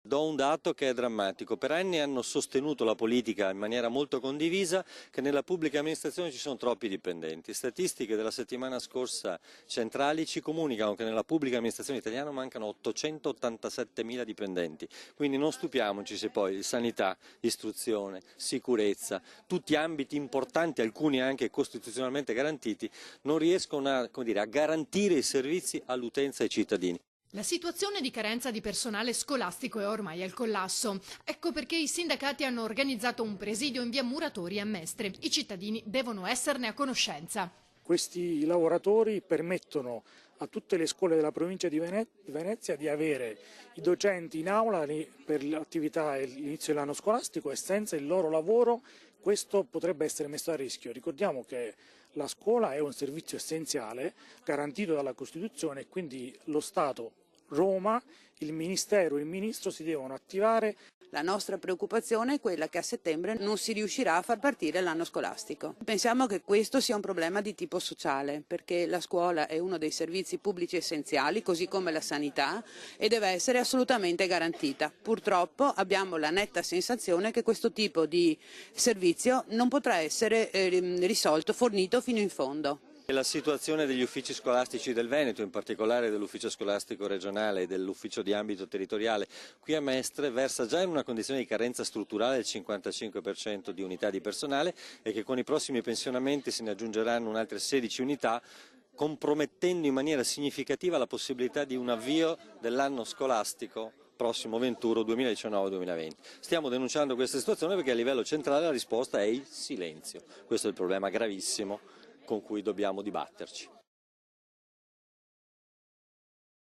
Do un dato che è drammatico. Per anni hanno sostenuto la politica in maniera molto condivisa che nella pubblica amministrazione ci sono troppi dipendenti. Statistiche della settimana scorsa centrali ci comunicano che nella pubblica amministrazione italiana mancano 887.000 dipendenti. Quindi non stupiamoci se poi sanità, istruzione, sicurezza, tutti ambiti importanti, alcuni anche costituzionalmente garantiti, non riescono a garantire i servizi all'utenza e ai cittadini. La situazione di carenza di personale scolastico è ormai al collasso. Ecco perché i sindacati hanno organizzato un presidio in via Muratori a Mestre. I cittadini devono esserne a conoscenza. Questi lavoratori permettono a tutte le scuole della provincia di Venezia di avere i docenti in aula per l'attività e l'inizio dell'anno scolastico, e senza il loro lavoro questo potrebbe essere messo a rischio. Ricordiamo che la scuola è un servizio essenziale garantito dalla Costituzione e quindi lo Stato, Roma, il Ministero e il Ministro si devono attivare. La nostra preoccupazione è quella che a settembre non si riuscirà a far partire l'anno scolastico. Pensiamo che questo sia un problema di tipo sociale, perché la scuola è uno dei servizi pubblici essenziali, così come la sanità, e deve essere assolutamente garantita. Purtroppo abbiamo la netta sensazione che questo tipo di servizio non potrà essere risolto, fornito fino in fondo. La situazione degli uffici scolastici del Veneto, in particolare dell'ufficio scolastico regionale e dell'ufficio di ambito territoriale qui a Mestre, versa già in una condizione di carenza strutturale del 55% di unità di personale e che con i prossimi pensionamenti se ne aggiungeranno un'altre 16 unità, compromettendo in maniera significativa la possibilità di un avvio dell'anno scolastico prossimo 2019-2020. Stiamo denunciando questa situazione perché a livello centrale la risposta è il silenzio. Questo è il problema gravissimo con cui dobbiamo dibatterci.